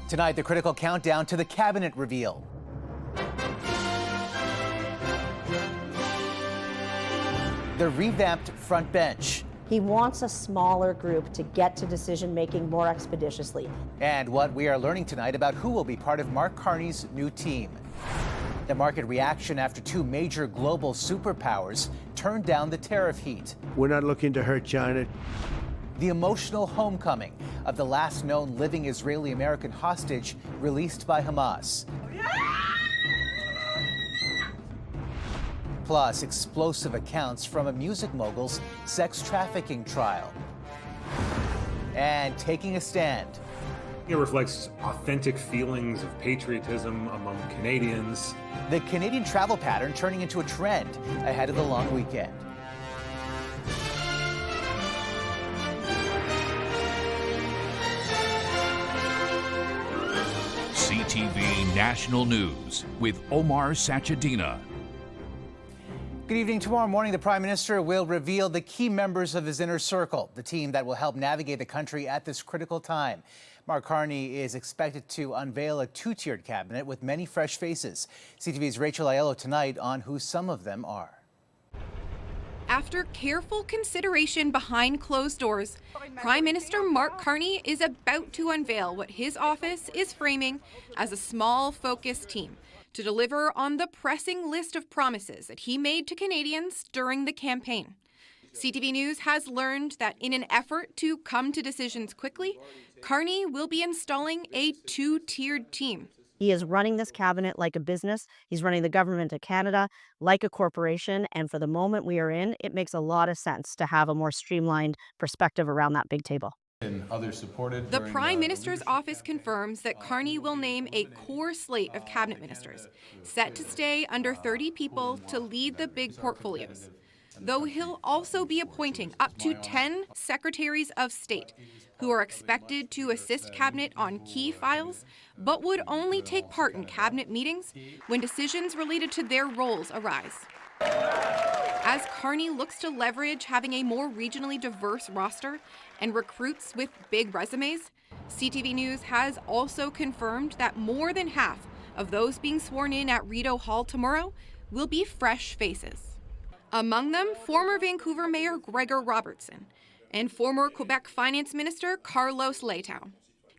Tonight, the critical countdown to the cabinet reveal. The revamped front bench. He wants a smaller group to get to decision-making more expeditiously. And what we are learning tonight about who will be part of Mark Carney's new team. The market reaction after two major global superpowers turned down the tariff heat. We're not looking to hurt China. The emotional homecoming of the last known living Israeli-American hostage released by Hamas. Plus, explosive accounts from a music mogul's sex trafficking trial. And taking a stand. It reflects authentic feelings of patriotism among Canadians. The Canadian travel pattern turning into a trend ahead of the long weekend. CTV National News with Omar Sachedina. Good evening. Tomorrow morning, the Prime Minister will reveal the key members of his inner circle, the team that will help navigate the country at this critical time. Mark Carney is expected to unveil a two-tiered cabinet with many fresh faces. CTV's Rachel Aiello tonight on who some of them are. After careful consideration behind closed doors, Prime Minister Mark Carney is about to unveil what his office is framing as a small, focused team to deliver on the pressing list of promises that he made to Canadians during the campaign. CTV News has learned that in an effort to come to decisions quickly, Carney will be installing a two-tiered team. He is running this cabinet like a business. He's running the government of Canada like a corporation. And for the moment we are in, it makes a lot of sense to have a more streamlined perspective around that big table. The Prime Minister's office confirms that Carney will name a core slate of cabinet ministers, set to stay under 30 people to lead the big portfolios. Though he'll also be appointing up to 10 secretaries of state who are expected to assist cabinet on key files, but would only take part in cabinet meetings when decisions related to their roles arise. As Carney looks to leverage having a more regionally diverse roster and recruits with big resumes, CTV News has also confirmed that more than half of those being sworn in at Rideau Hall tomorrow will be fresh faces. Among them, former Vancouver Mayor Gregor Robertson and former Quebec Finance Minister Carlos Leitão.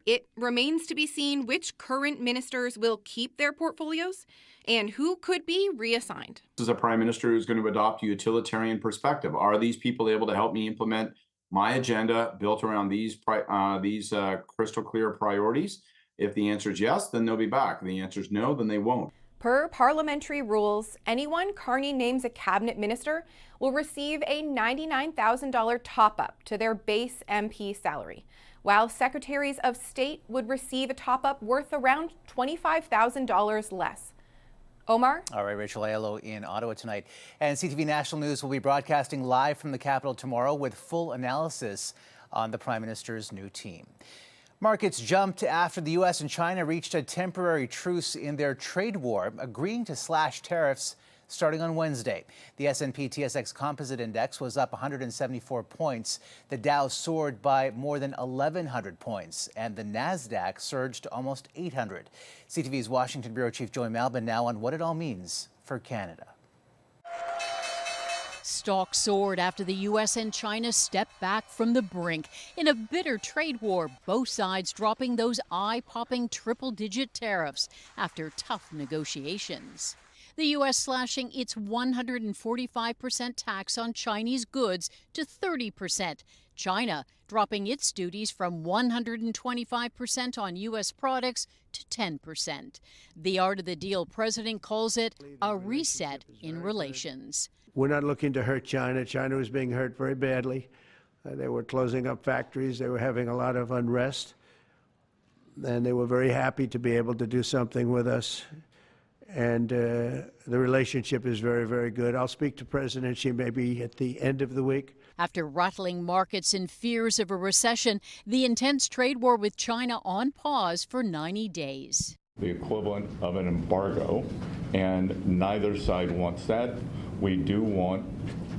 It remains to be seen which current ministers will keep their portfolios and who could be reassigned. This is a prime minister who's going to adopt a utilitarian perspective. Are these people able to help me implement my agenda built around these crystal clear priorities? If the answer is yes, then they'll be back. If the answer is no, then they won't. Per parliamentary rules, anyone Carney names a cabinet minister will receive a $99,000 top-up to their base MP salary, while secretaries of state would receive a top-up worth around $25,000 less. Omar? All right, Rachel Aiello in Ottawa tonight. And CTV National News will be broadcasting live from the Capitol tomorrow with full analysis on the Prime Minister's new team. Markets jumped after the U.S. and China reached a temporary truce in their trade war, agreeing to slash tariffs starting on Wednesday. The S&P TSX Composite Index was up 174 points. The Dow soared by more than 1,100 points, and the NASDAQ surged almost 800. CTV's Washington Bureau Chief Joy Malbon now on what it all means for Canada. Stocks soared after the U.S. and China stepped back from the brink in a bitter trade war, both sides dropping those eye-popping triple-digit tariffs after tough negotiations. The U.S. slashing its 145% tax on Chinese goods to 30%. China dropping its duties from 125% on U.S. products to 10%. The art of the deal president calls it a reset in relations. We're not looking to hurt China. China was being hurt very badly. They were closing up factories. They were having a lot of unrest. And they were very happy to be able to do something with us. And the relationship is very, very good. I'll speak to President Xi maybe at the end of the week. After rattling markets and fears of a recession, the intense trade war with China on pause for 90 days. The equivalent of an embargo, and neither side wants that. We do want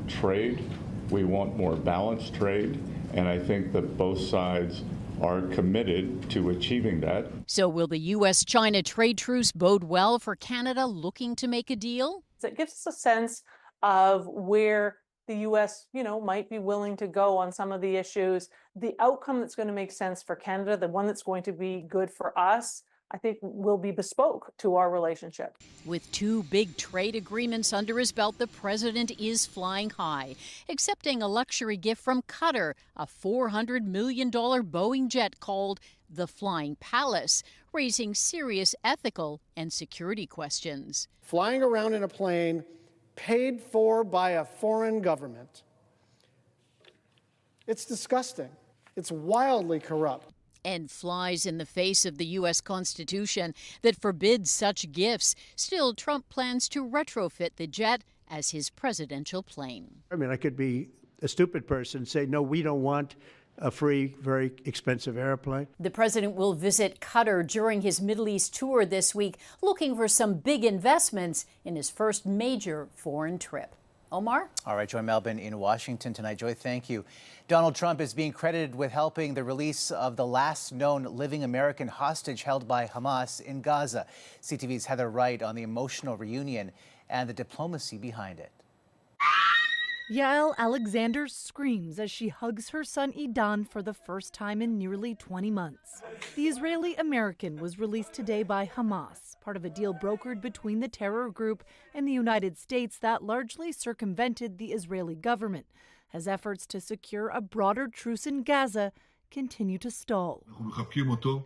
trade. We want more balanced trade, and I think that both sides are committed to achieving that. So will the U.S.-China trade truce bode well for Canada looking to make a deal? It gives us a sense of where the U.S., might be willing to go on some of the issues. The outcome that's going to make sense for Canada, the one that's going to be good for us, I think will be bespoke to our relationship. With 2 big trade agreements under his belt, the president is flying high, accepting a luxury gift from Qatar, a $400 million Boeing jet called the Flying Palace, raising serious ethical and security questions. Flying around in a plane paid for by a foreign government. It's disgusting. It's wildly corrupt. And flies in the face of the U.S. Constitution that forbids such gifts. Still, Trump plans to retrofit the jet as his presidential plane. I could be a stupid person and say, no, we don't want a free, very expensive airplane. The president will visit Qatar during his Middle East tour this week, looking for some big investments in his first major foreign trip. Omar? All right, Joy Melbourne in Washington tonight. Joy, thank you. Donald Trump is being credited with helping the release of the last known living American hostage held by Hamas in Gaza. CTV's Heather Wright on the emotional reunion and the diplomacy behind it. Yael Alexander screams as she hugs her son Idan for the first time in nearly 20 months. The Israeli-American was released today by Hamas, part of a deal brokered between the terror group and the United States that largely circumvented the Israeli government, as efforts to secure a broader truce in Gaza continue to stall.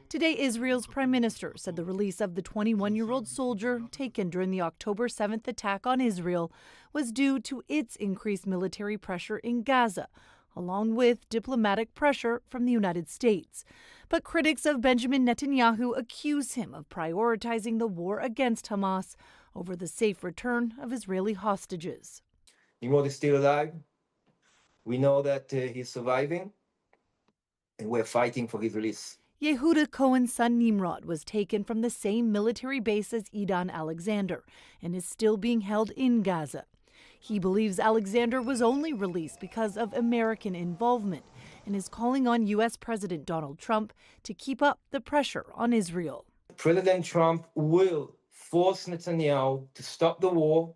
Today, Israel's prime minister said the release of the 21-year-old soldier taken during the October 7th attack on Israel was due to its increased military pressure in Gaza, along with diplomatic pressure from the United States. But critics of Benjamin Netanyahu accuse him of prioritizing the war against Hamas over the safe return of Israeli hostages. Nimrod is still alive. We know that he's surviving, and we're fighting for his release. Yehuda Cohen's son Nimrod was taken from the same military base as Idan Alexander and is still being held in Gaza. He believes Alexander was only released because of American involvement and is calling on U.S. President Donald Trump to keep up the pressure on Israel. President Trump will force Netanyahu to stop the war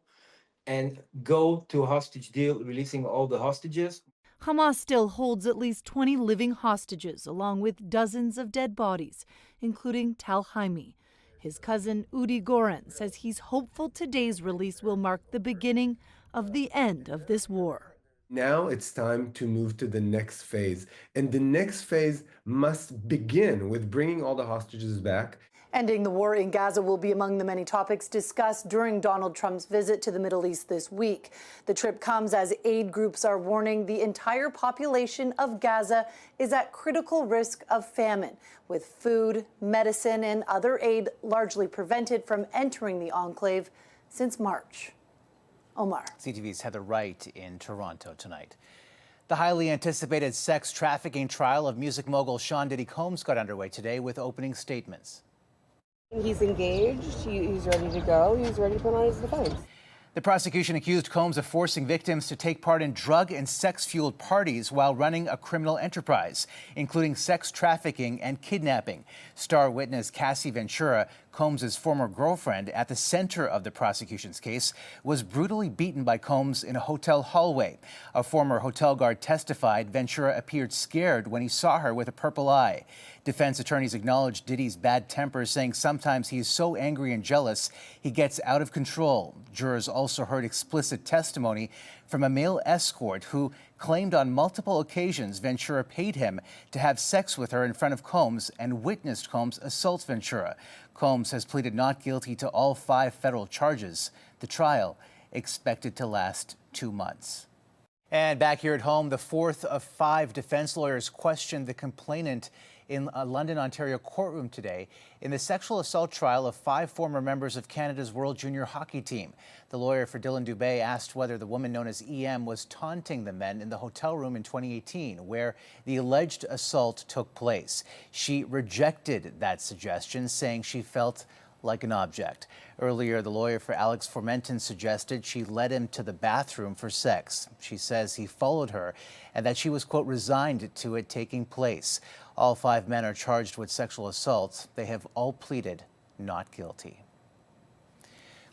and go to a hostage deal, releasing all the hostages. Hamas still holds at least 20 living hostages, along with dozens of dead bodies, including Tal Haimi. His cousin Udi Goren says he's hopeful today's release will mark the beginning of the end of this war. Now it's time to move to the next phase. And the next phase must begin with bringing all the hostages back. Ending the war in Gaza will be among the many topics discussed during Donald Trump's visit to the Middle East this week. The trip comes as aid groups are warning the entire population of Gaza is at critical risk of famine, with food, medicine, and other aid largely prevented from entering the enclave since March. Omar. CTV's Heather Wright in Toronto tonight. The highly anticipated sex trafficking trial of music mogul Sean Diddy Combs got underway today with opening statements. He's engaged, he's ready to go, he's ready to put on his defense. The prosecution accused Combs of forcing victims to take part in drug and sex-fueled parties while running a criminal enterprise, including sex trafficking and kidnapping. Star witness Cassie Ventura, Combs' former girlfriend at the center of the prosecution's case, was brutally beaten by Combs in a hotel hallway. A former hotel guard testified Ventura appeared scared when he saw her with a purple eye. Defense attorneys acknowledged Diddy's bad temper, saying sometimes he is so angry and jealous he gets out of control. Jurors also heard explicit testimony from a male escort who claimed on multiple occasions Ventura paid him to have sex with her in front of Combs and witnessed Combs assault Ventura. Combs has pleaded not guilty to all 5 federal charges. The trial expected to last 2 months. And back here at home, the 4th of 5 defense lawyers questioned the complainant in a London, Ontario courtroom today in the sexual assault trial of 5 former members of Canada's World Junior Hockey team. The lawyer for Dylan Dubé asked whether the woman known as EM was taunting the men in the hotel room in 2018, where the alleged assault took place. She rejected that suggestion, saying she felt like an object. Earlier, the lawyer for Alex Formenton suggested she led him to the bathroom for sex. She says he followed her and that she was, quote, resigned to it taking place. All 5 men are charged with sexual assault. They have all pleaded not guilty.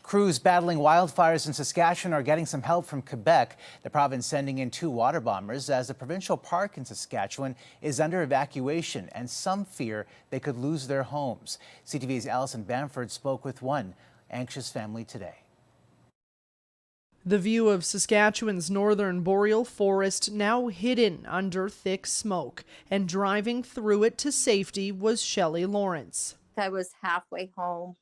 Crews battling wildfires in Saskatchewan are getting some help from Quebec, the province sending in 2 water bombers as the provincial park in Saskatchewan is under evacuation and some fear they could lose their homes. CTV's Alison Bamford spoke with one anxious family today. The view of Saskatchewan's northern boreal forest now hidden under thick smoke, and driving through it to safety was Shelley Lawrence. I was halfway home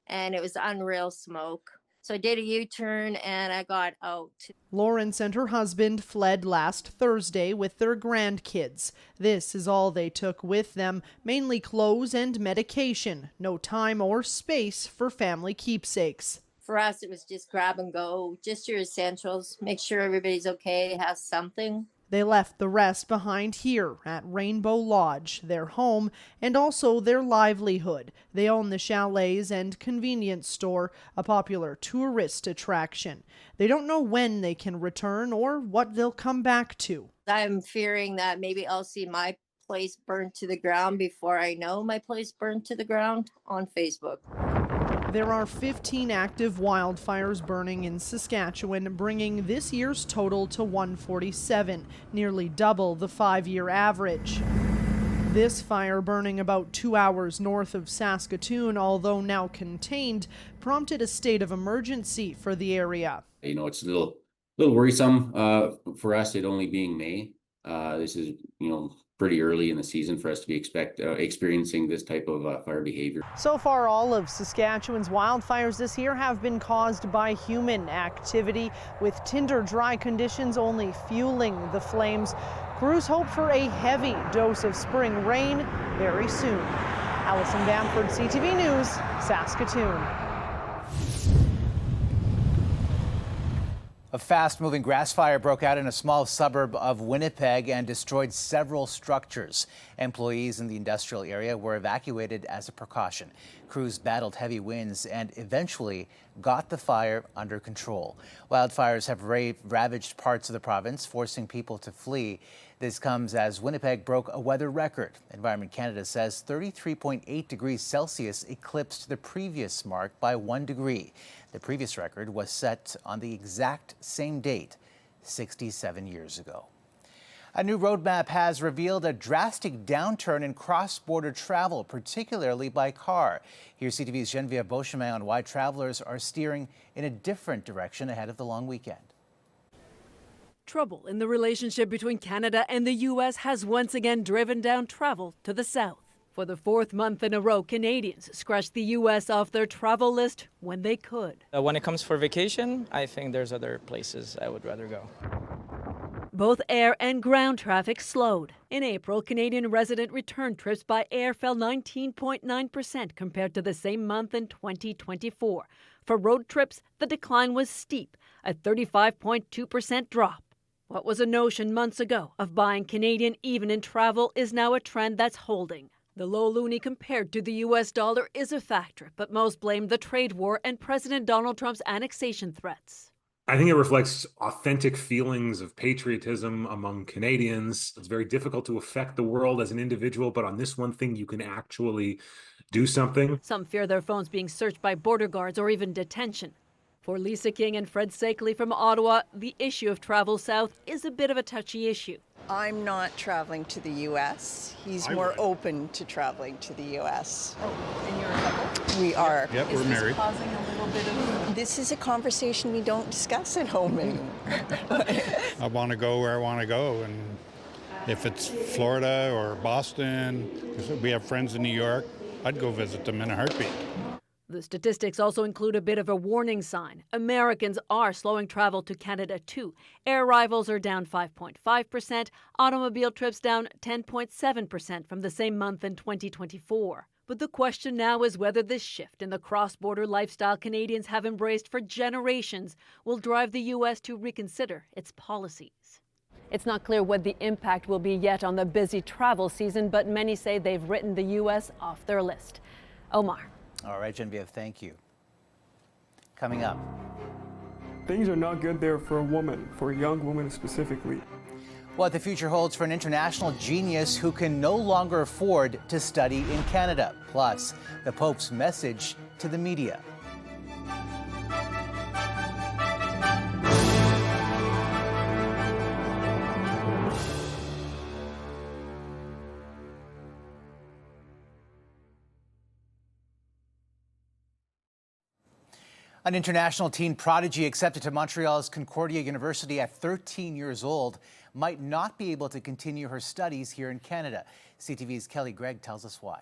and it was unreal smoke. So I did a U-turn and I got out. Lawrence and her husband fled last Thursday with their grandkids. This is all they took with them, mainly clothes and medication. No time or space for family keepsakes. For us, it was just grab and go, just your essentials, make sure everybody's okay, has something. They left the rest behind here at Rainbow Lodge, their home and also their livelihood. They own the chalets and convenience store, a popular tourist attraction. They don't know when they can return or what they'll come back to. I'm fearing that maybe I'll see my place burned to the ground before I know my place burned to the ground on Facebook. There are 15 active wildfires burning in Saskatchewan, bringing this year's total to 147, nearly double the 5-year average. This fire, burning about 2 hours north of Saskatoon, although now contained, prompted a state of emergency for the area. You know, it's a little worrisome for us, it only being May. This is, pretty early in the season for us to be experiencing this type of fire behavior. So far, all of Saskatchewan's wildfires this year have been caused by human activity, with tinder dry conditions only fueling the flames. Crews hope for a heavy dose of spring rain very soon. Alison Bamford, CTV News, Saskatoon. A fast-moving grass fire broke out in a small suburb of Winnipeg and destroyed several structures. Employees in the industrial area were evacuated as a precaution. Crews battled heavy winds and eventually got the fire under control. Wildfires have ravaged parts of the province, forcing people to flee. This comes as Winnipeg broke a weather record. Environment Canada says 33.8 degrees Celsius eclipsed the previous mark by 1 degree. The previous record was set on the exact same date 67 years ago. A new roadmap has revealed a drastic downturn in cross-border travel, particularly by car. Here's CTV's Geneviève Beauchemin on why travelers are steering in a different direction ahead of the long weekend. Trouble in the relationship between Canada and the U.S. has once again driven down travel to the south. For the 4th month in a row, Canadians scratched the U.S. off their travel list when they could. When it comes for vacation, I think there's other places I would rather go. Both air and ground traffic slowed. In April, Canadian resident return trips by air fell 19.9% compared to the same month in 2024. For road trips, the decline was steep, a 35.2% drop. What was a notion months ago of buying Canadian even in travel is now a trend that's holding. The low loonie compared to the U.S. dollar is a factor, but most blame the trade war and President Donald Trump's annexation threats. I think it reflects authentic feelings of patriotism among Canadians. It's very difficult to affect the world as an individual, but on this one thing, you can actually do something. Some fear their phones being searched by border guards or even detention. For Lisa King and Fred Sakeley from Ottawa, the issue of travel south is a bit of a touchy issue. I'm not traveling to the U.S. He's more open to traveling to the U.S. Oh, and you're a couple? We are. Yep, we're married. Is this causing a little bit of... This is a conversation we don't discuss at home anymore. I want to go where I want to go, and if it's Florida or Boston, because we have friends in New York, I'd go visit them in a heartbeat. The statistics also include a bit of a warning sign. Americans are slowing travel to Canada too. Air arrivals are down 5.5%, automobile trips down 10.7% from the same month in 2024. But the question now is whether this shift in the cross-border lifestyle Canadians have embraced for generations will drive the U.S. to reconsider its policies. It's not clear what the impact will be yet on the busy travel season, but many say they've written the U.S. off their list. Omar. All right, Geneviève, thank you. Coming up. Things are not good there for a woman, for a young woman specifically. What the future holds for an international genius who can no longer afford to study in Canada. Plus, the Pope's message to the media. An international teen prodigy accepted to Montreal's Concordia University at 13 years old might not be able to continue her studies here in Canada. CTV's Kelly Gregg tells us why.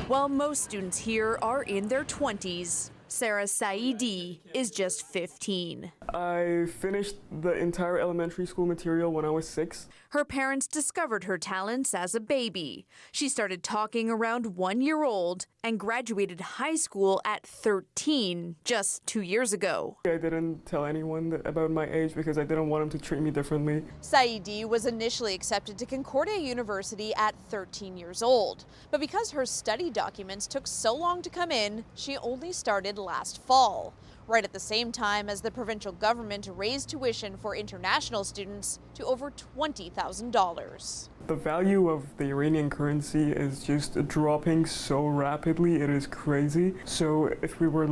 While most students here are in their 20s, Sarah Saidi is just 15. I finished the entire elementary school material when I was 6. Her parents discovered her talents as a baby. She started talking around 1 year old and graduated high school at 13 just 2 years ago. I didn't tell anyone about my age because I didn't want them to treat me differently. Saidi was initially accepted to Concordia University at 13 years old. But because her study documents took so long to come in, she only started last fall, right at the same time as the provincial government raised tuition for international students to over $20,000. The value of the Iranian currency is just dropping so rapidly, it is crazy. So if we were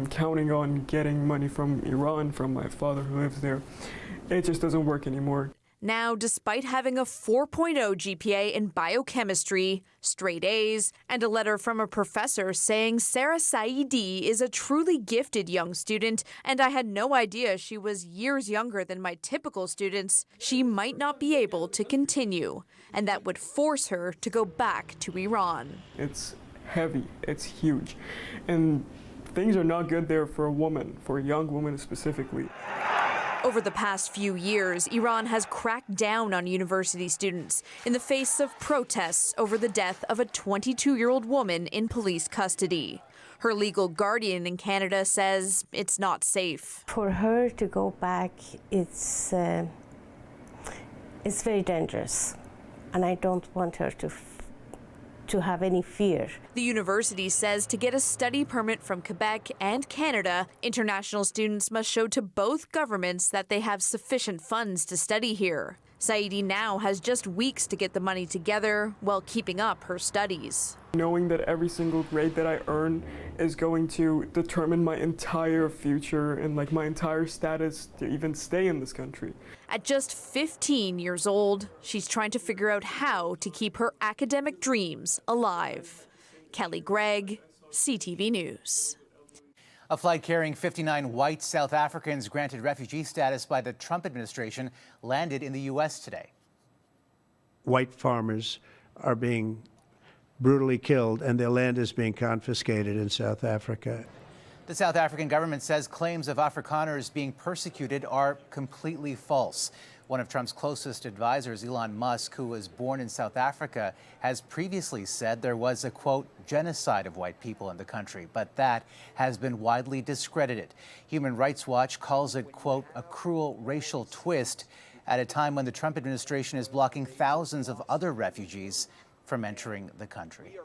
counting on getting money from Iran, from my father who lives there, it just doesn't work anymore. Now, despite having a 4.0 GPA in biochemistry, straight A's, and a letter from a professor saying Sarah Saidi is a truly gifted young student, and I had no idea she was years younger than my typical students, she might not be able to continue, and that would force her to go back to Iran. It's heavy, it's huge, and things are not good there for a woman, for a young woman specifically. Over the past few years, Iran has cracked down on university students in the face of protests over the death of a 22-year-old woman in police custody. Her legal guardian in Canada says it's not safe. For her to go back, it's very dangerous, and I don't want her to have any fear. The university says to get a study permit from Quebec and Canada, international students must show to both governments that they have sufficient funds to study here. Saidi now has just weeks to get the money together while keeping up her studies. Knowing that every single grade that I earn is going to determine my entire future and my entire status to even stay in this country. At just 15 years old, she's trying to figure out how to keep her academic dreams alive. Kelly Gregg, CTV News. A flight carrying 59 white South Africans granted refugee status by the Trump administration landed in the U.S. today. White farmers are being brutally killed, and their land is being confiscated in South Africa. The South African government says claims of Afrikaners being persecuted are completely false. One of Trump's closest advisors, Elon Musk, who was born in South Africa, has previously said there was a, quote, genocide of white people in the country, but that has been widely discredited. Human Rights Watch calls it, quote, a cruel racial twist at a time when the Trump administration is blocking thousands of other refugees from entering the country.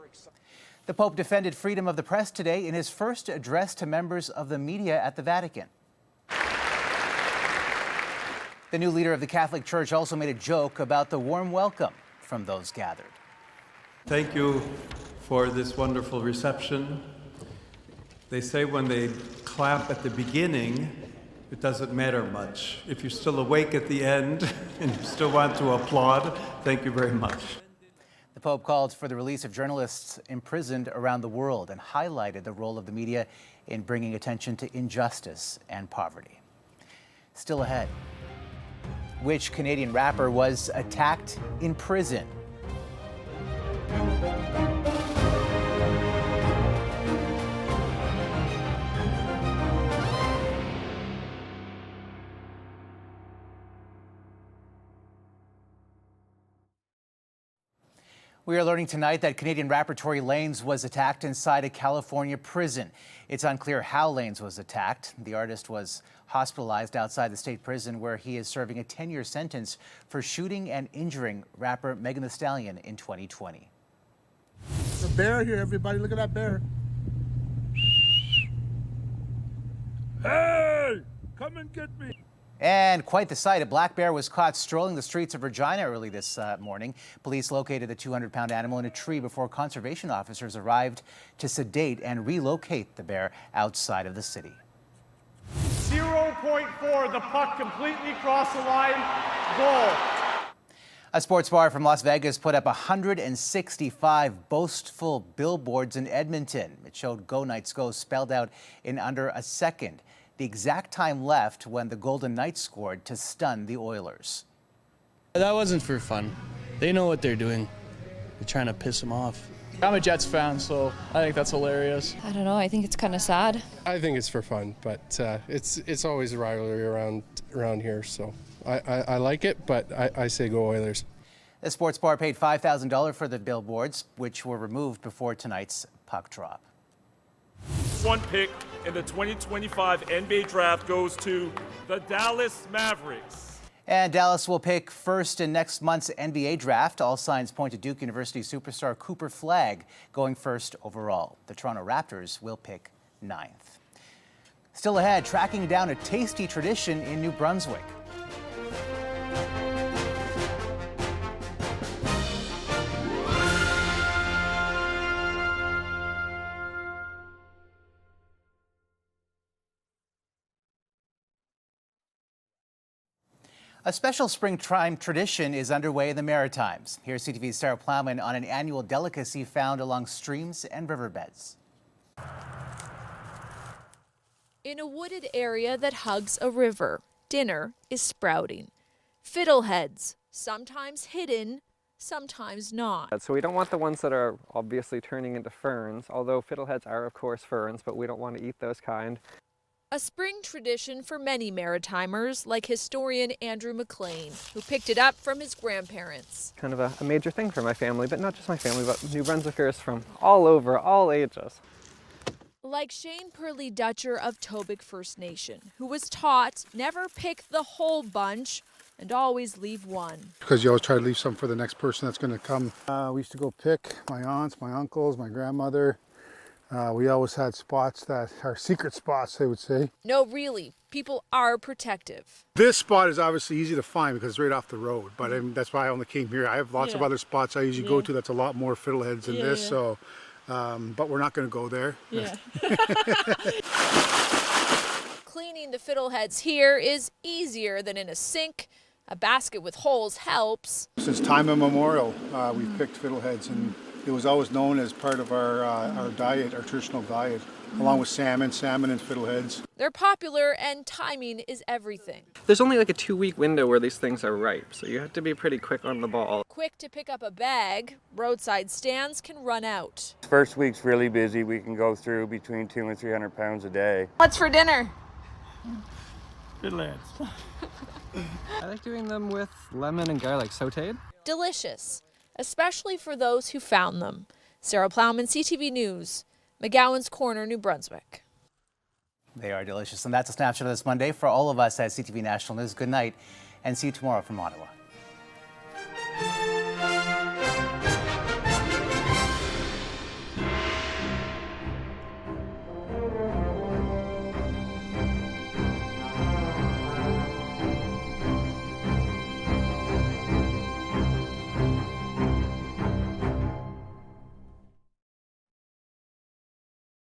The Pope defended freedom of the press today in his first address to members of the media at the Vatican. The new leader of the Catholic Church also made a joke about the warm welcome from those gathered. Thank you for this wonderful reception. They say when they clap at the beginning, it doesn't matter much. If you're still awake at the end and you still want to applaud, thank you very much. The Pope called for the release of journalists imprisoned around the world and highlighted the role of the media in bringing attention to injustice and poverty. Still ahead, which Canadian rapper was attacked in prison? We are learning tonight that Canadian rapper Tory Lanez was attacked inside a California prison. It's unclear how Lanez was attacked. The artist was hospitalized outside the state prison where he is serving a 10-year sentence for shooting and injuring rapper Megan Thee Stallion in 2020. There's a bear here, everybody. Look at that bear. Hey, come and get me. And quite the sight. A black bear was caught strolling the streets of Regina early this morning. Police located the 200-pound animal in a tree before conservation officers arrived to sedate and relocate the bear outside of the city. 0.4, the puck completely crossed the line, goal. A sports bar from Las Vegas put up 165 boastful billboards in Edmonton. It showed Go Knights Go spelled out in under a second. The exact time left when the Golden Knights scored to stun the Oilers. That wasn't for fun. They know what they're doing. They're trying to piss them off. I'm a Jets fan, so I think that's hilarious. I don't know. I think it's kind of sad. I think it's for fun, but it's always a rivalry around here, so I like it, but I say go Oilers. The sports bar paid $5,000 for the billboards, which were removed before tonight's puck drop. One pick in the 2025 NBA draft goes to the Dallas Mavericks. And Dallas will pick first in next month's NBA draft. All signs point to Duke University superstar Cooper Flagg going first overall. The Toronto Raptors will pick 9th. Still ahead, tracking down a tasty tradition in New Brunswick. A special springtime tradition is underway in the Maritimes. Here's CTV's Sarah Plowman on an annual delicacy found along streams and riverbeds. In a wooded area that hugs a river, dinner is sprouting. Fiddleheads, sometimes hidden, sometimes not. So we don't want the ones that are obviously turning into ferns, although fiddleheads are of course ferns, but we don't want to eat those kind. A spring tradition for many Maritimers, like historian Andrew McLean, who picked it up from his grandparents. Kind of a major thing for my family, but not just my family, but New Brunswickers from all over, all ages. Like Shane Purley Dutcher of Tobic First Nation, who was taught never pick the whole bunch and always leave one. Because you always try to leave some for the next person that's going to come. We used to go pick my aunts, my uncles, my grandmother. We always had spots that are secret spots, they would say. No, really, people are protective. This spot is obviously easy to find because it's right off the road, but that's why I only came here. I have lots of other spots I usually go to that's a lot more fiddleheads than this, so, but we're not going to go there. Cleaning the fiddleheads here is easier than in a sink. A basket with holes helps. Since time immemorial, we've picked fiddleheads, and it was always known as part of our diet, our traditional diet, along with salmon and fiddleheads. They're popular and timing is everything. There's only like a 2-week window where these things are ripe, so you have to be pretty quick on the ball. Quick to pick up a bag, roadside stands can run out. First week's really busy. We can go through between 200 and 300 pounds a day. What's for dinner? Fiddleheads. I like doing them with lemon and garlic sauteed. Delicious, especially for those who found them. Sarah Plowman, CTV News, McGowan's Corner, New Brunswick. They are delicious. And that's a snapshot of this Monday. For all of us at CTV National News, good night and see you tomorrow from Ottawa.